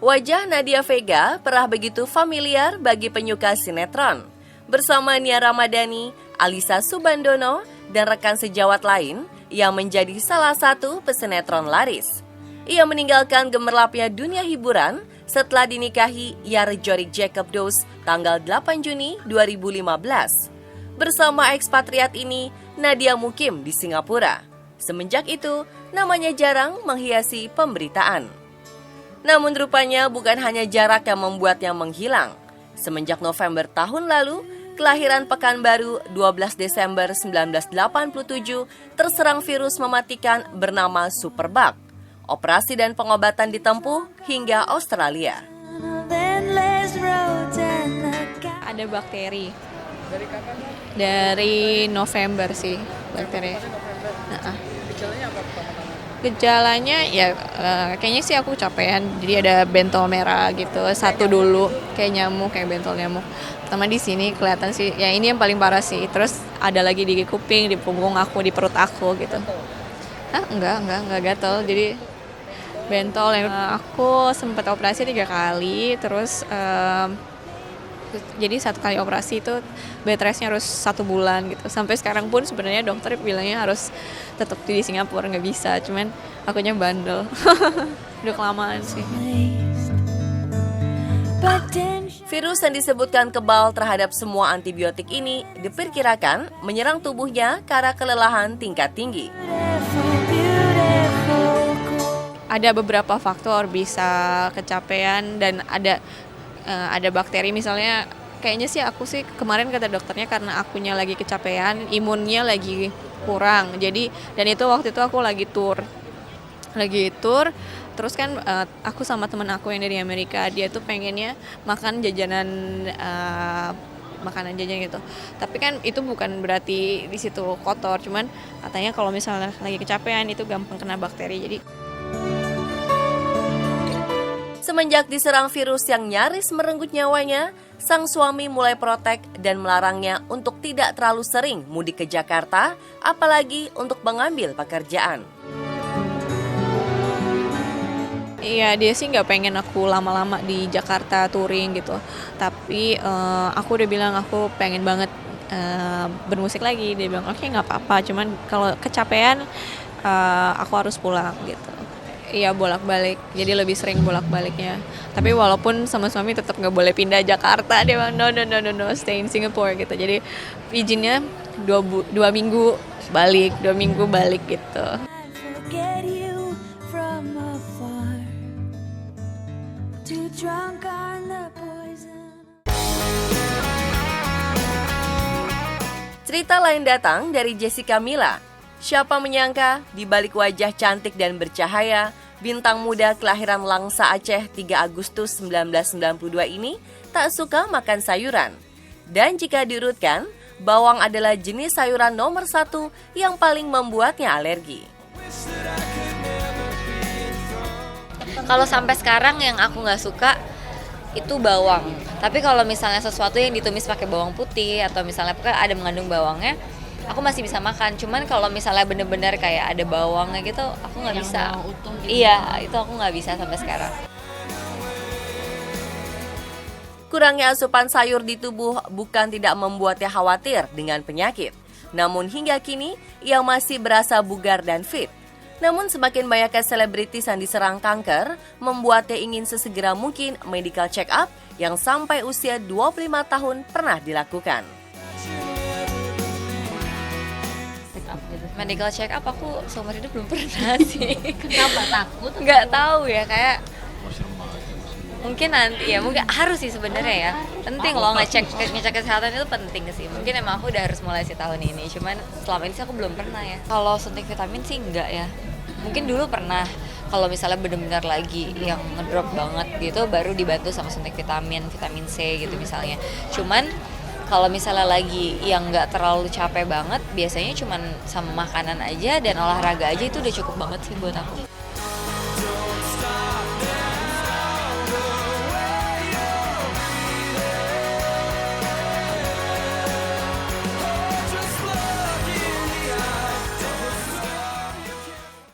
Wajah Nadia Vega pernah begitu familiar bagi penyuka sinetron. Bersama Nia Ramadhani, Alisa Subandono, dan rekan sejawat lain yang menjadi salah satu pesinetron laris. Ia meninggalkan gemerlapnya dunia hiburan setelah dinikahi Yarjorick Jacob Dos tanggal 8 Juni 2015. Bersama ekspatriat ini, Nadia mukim di Singapura. Semenjak itu, namanya jarang menghiasi pemberitaan. Namun rupanya bukan hanya jarak yang membuatnya menghilang. Semenjak November tahun lalu, kelahiran Pekanbaru 12 Desember 1987 terserang virus mematikan bernama Superbug. Operasi dan pengobatan ditempuh hingga Australia. Ada bakteri. Dari kapan? Dari November sih bakteri. Gejalanya apa pertama-tama? Gejalanya ya kayaknya sih aku kecapean. Jadi ada bentol merah gitu. Satu dulu kayak nyamuk, kayak bentol nyamuk. Pertama di sini kelihatan sih. Ya ini yang paling parah sih. Terus ada lagi di kuping, di punggung aku, di perut aku gitu. Enggak gatel. Jadi bentol yang aku sempat operasi 3 kali. Terus jadi 1 kali operasi itu bed restnya harus 1 bulan gitu. Sampai sekarang pun sebenarnya dokter bilangnya harus tetap di Singapura, nggak bisa. Cuman akunya bandel. Udah kelamaan sih. Virus yang disebutkan kebal terhadap semua antibiotik ini diperkirakan menyerang tubuhnya karena kelelahan tingkat tinggi. Ada beberapa faktor bisa kecapean dan ada bakteri misalnya. Kayaknya sih aku sih kemarin kata dokternya karena akunya lagi kecapean, imunnya lagi kurang. Jadi dan itu waktu itu aku lagi tour. Terus kan aku sama temen aku yang dari Amerika, dia tuh pengennya makan makanan jajan gitu. Tapi kan itu bukan berarti di situ kotor, cuman katanya kalau misalnya lagi kecapean itu gampang kena bakteri. Jadi semenjak diserang virus yang nyaris merenggut nyawanya, sang suami mulai protek dan melarangnya untuk tidak terlalu sering mudik ke Jakarta, apalagi untuk mengambil pekerjaan. iya, dia sih nggak pengen aku lama-lama di Jakarta touring gitu. Tapi aku udah bilang aku pengen banget bermusik lagi. Dia bilang oke, nggak apa-apa. Cuman kalau kecapean aku harus pulang gitu. Iya, bolak-balik. Jadi lebih sering bolak-baliknya. Tapi walaupun sama suami tetap nggak boleh pindah Jakarta. Dia bilang no, stay in Singapore gitu. Jadi izinnya 2 minggu balik, 2 minggu balik gitu. Cerita lain datang dari Jessica Mila. Siapa menyangka di balik wajah cantik dan bercahaya, bintang muda kelahiran Langsa Aceh 3 Agustus 1992 ini tak suka makan sayuran. Dan jika diurutkan, bawang adalah jenis sayuran nomor 1 yang paling membuatnya alergi. Kalau sampai sekarang yang aku nggak suka itu bawang. Tapi kalau misalnya sesuatu yang ditumis pakai bawang putih atau misalnya ada mengandung bawangnya, aku masih bisa makan. Cuman kalau misalnya bener-bener kayak ada bawangnya gitu, aku nggak bisa. Iya, itu aku nggak bisa sampai sekarang. Kurangnya asupan sayur di tubuh bukan tidak membuatnya khawatir dengan penyakit. Namun hingga kini, ia masih berasa bugar dan fit. Namun semakin banyaknya selebritis yang diserang kanker, membuatnya ingin sesegera mungkin medical check up yang sampai usia 25 tahun pernah dilakukan. Medical check up aku seumur hidup belum pernah sih. Kenapa takut? Nggak tahu ya, kayak mungkin nanti ya, mungkin harus sih sebenarnya ya. Penting loh ngecek kesehatan itu penting sih. Mungkin emang aku udah harus mulai sih tahun ini. Cuman selama ini sih aku belum pernah ya. Kalau suntik vitamin sih enggak ya. Mungkin dulu pernah. Kalau misalnya benar-benar lagi yang ngedrop banget gitu, baru dibantu sama suntik vitamin C gitu misalnya. Cuman kalau misalnya lagi yang nggak terlalu capek banget, biasanya cuman sama makanan aja dan olahraga aja itu udah cukup banget sih buat aku.